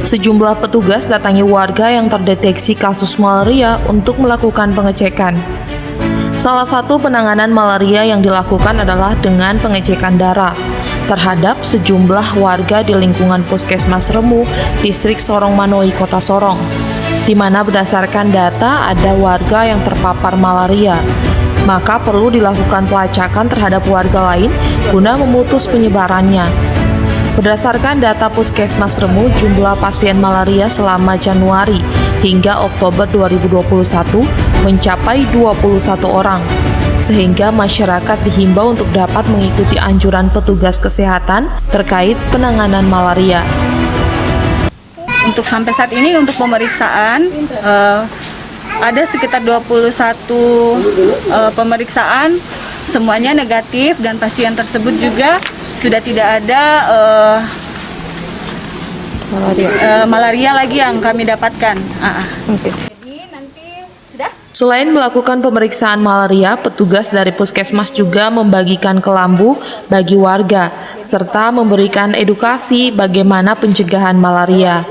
Sejumlah petugas datangi warga yang terdeteksi kasus malaria untuk melakukan pengecekan. Salah satu penanganan malaria yang dilakukan adalah dengan pengecekan darah terhadap sejumlah warga di lingkungan Puskesmas Remu, Distrik Sorong Manoi, Kota Sorong, di mana berdasarkan data ada warga yang terpapar malaria. Maka perlu dilakukan pelacakan terhadap warga lain guna memutus penyebarannya. Berdasarkan data Puskesmas Remu, jumlah pasien malaria selama Januari hingga Oktober 2021 mencapai 21 orang, sehingga masyarakat dihimbau untuk dapat mengikuti anjuran petugas kesehatan terkait penanganan malaria. Untuk sampai saat ini untuk pemeriksaan ada sekitar 21 pemeriksaan, semuanya negatif dan pasien tersebut juga sudah tidak ada malaria lagi yang kami dapatkan. Jadi nanti sudah. Selain melakukan pemeriksaan malaria, petugas dari Puskesmas juga membagikan kelambu bagi warga, serta memberikan edukasi bagaimana pencegahan malaria.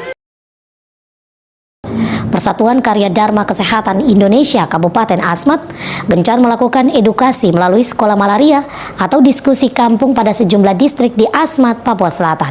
Persatuan Karya Dharma Kesehatan Indonesia Kabupaten Asmat gencar melakukan edukasi melalui sekolah malaria atau diskusi kampung pada sejumlah distrik di Asmat, Papua Selatan.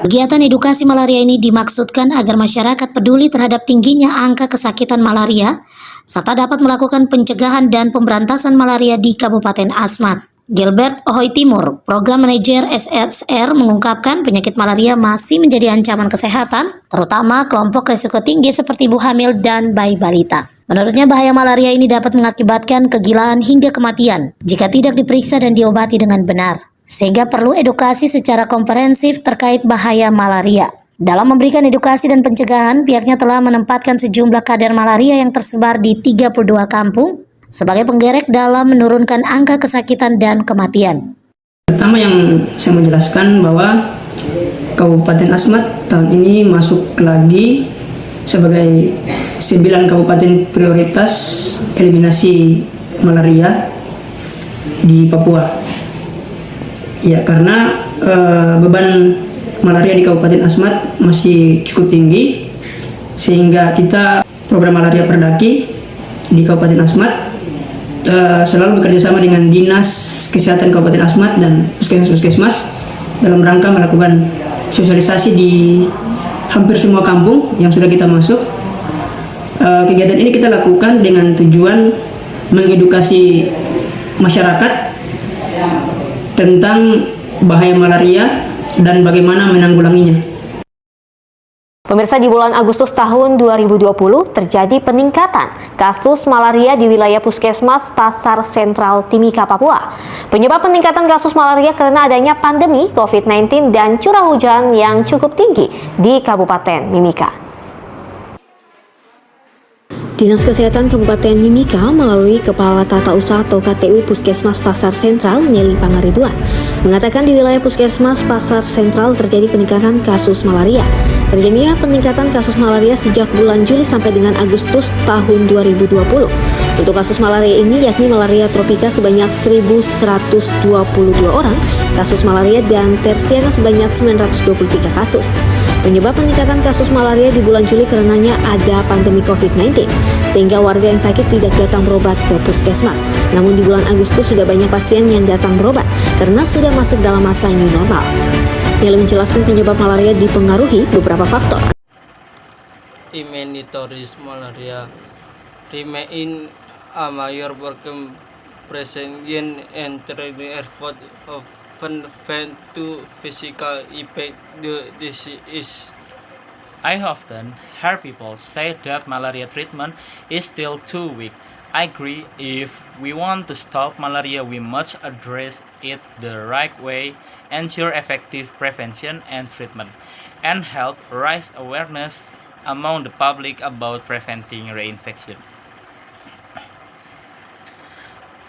Kegiatan edukasi malaria ini dimaksudkan agar masyarakat peduli terhadap tingginya angka kesakitan malaria serta dapat melakukan pencegahan dan pemberantasan malaria di Kabupaten Asmat. Gilbert Ohoy Timur, Program Manajer SSR, mengungkapkan penyakit malaria masih menjadi ancaman kesehatan, terutama kelompok risiko tinggi seperti ibu hamil dan bayi balita. Menurutnya, bahaya malaria ini dapat mengakibatkan kegilaan hingga kematian jika tidak diperiksa dan diobati dengan benar, sehingga perlu edukasi secara komprehensif terkait bahaya malaria. Dalam memberikan edukasi dan pencegahan, pihaknya telah menempatkan sejumlah kader malaria yang tersebar di 32 kampung sebagai penggerak dalam menurunkan angka kesakitan dan kematian. Pertama yang saya menjelaskan bahwa Kabupaten Asmat tahun ini masuk lagi sebagai 9 kabupaten prioritas eliminasi malaria di Papua. Ya, karena beban malaria di Kabupaten Asmat masih cukup tinggi, sehingga kita program malaria Perdaki di Kabupaten Asmat selalu bekerjasama dengan Dinas Kesehatan Kabupaten Asmat dan Puskesmas dalam rangka melakukan sosialisasi di hampir semua kampung yang sudah kita masuk. Kegiatan ini kita lakukan dengan tujuan mengedukasi masyarakat tentang bahaya malaria dan bagaimana menanggulanginya. Pemirsa, di bulan Agustus tahun 2020 terjadi peningkatan kasus malaria di wilayah Puskesmas Pasar Sentral Timika, Papua. Penyebab peningkatan kasus malaria karena adanya pandemi COVID-19 dan curah hujan yang cukup tinggi di Kabupaten Mimika. Dinas Kesehatan Kabupaten Mimika melalui Kepala Tata Usaha atau KTU Puskesmas Pasar Sentral, Nelly Pangaribuan, mengatakan di wilayah Puskesmas Pasar Sentral terjadi peningkatan kasus malaria. Terjadinya peningkatan kasus malaria sejak bulan Juli sampai dengan Agustus tahun 2020. Untuk kasus malaria ini yakni malaria tropika sebanyak 1.122 orang, kasus malaria dan tersiana sebanyak 923 kasus. Penyebab peningkatan kasus malaria di bulan Juli karenanya ada pandemi COVID-19, sehingga warga yang sakit tidak datang berobat ke puskesmas. Namun di bulan Agustus sudah banyak pasien yang datang berobat karena sudah masuk dalam masa new normal. Yang menjelaskan penyebab malaria dipengaruhi beberapa faktor. Immunitoris malaria remain a major working present and training effort of prevent to physical effect the disease. I often hear people say that malaria treatment is still too weak. I agree, if we want to stop malaria, we must address it the right way, ensure effective prevention and treatment, and help raise awareness among the public about preventing reinfection.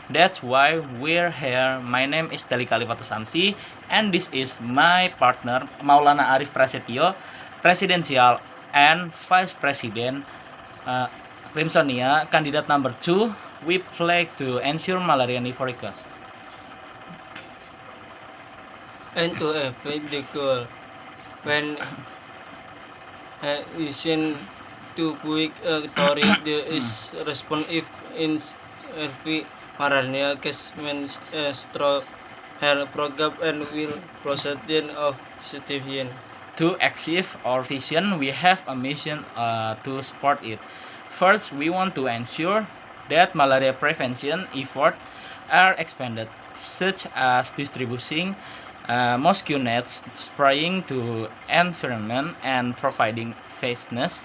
That's why we're here. My name is Deli Kalifata Samsi, and this is my partner Maulana Arif Prasetyo, Presidential and Vice President Crimsonia, candidate number 2. We pledge to ensure malaria never recurs. and to avoid the goal. When listen to public authority is responsive in every Malaria Casement stroke health program and will procedure of citizen. To achieve our vision, we have a mission to support it. First, we want to ensure that malaria prevention efforts are expanded, such as distributing mosquito nets, spraying to environment, and providing face masks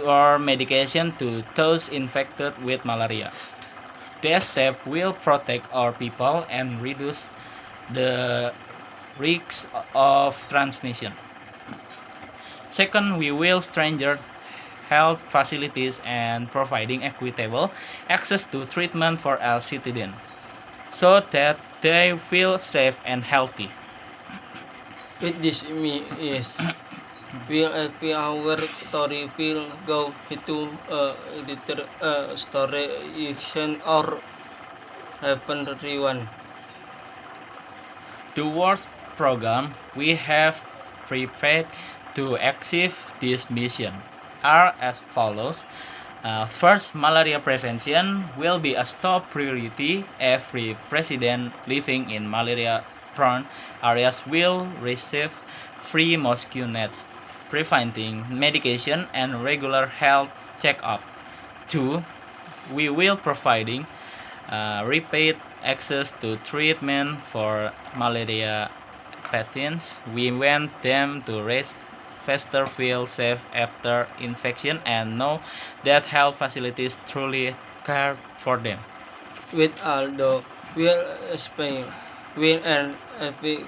or medication to those infected with malaria. This step will protect our people and reduce the risk of transmission. Second, we will strengthen health facilities and providing equitable access to treatment for all citizens so that they feel safe and healthy. With this is will every hour story will go into storation or haven everyone. Towards program we have prepared to achieve this mission are as follows. First, malaria prevention will be a top priority. Every resident living in malaria-prone areas will receive free mosquito nets, preventing medication and regular health checkup. 2. We will providing repeat access to treatment for malaria patients. We want them to rest faster, feel safe after infection, and know that health facilities truly care for them. With all the will Spain win and every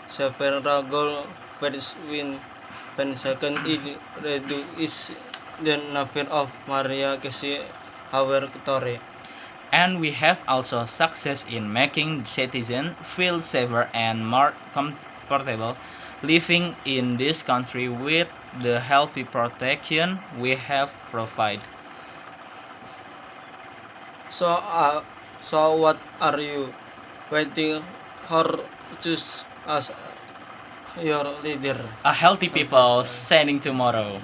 several goal first win when second it reduce the number of Maria Casey our Torre. And we have also success in making citizens feel safer and more comfortable living in this country with the healthy protection we have provided. So what are you waiting for choose as your leader? A healthy people shining tomorrow.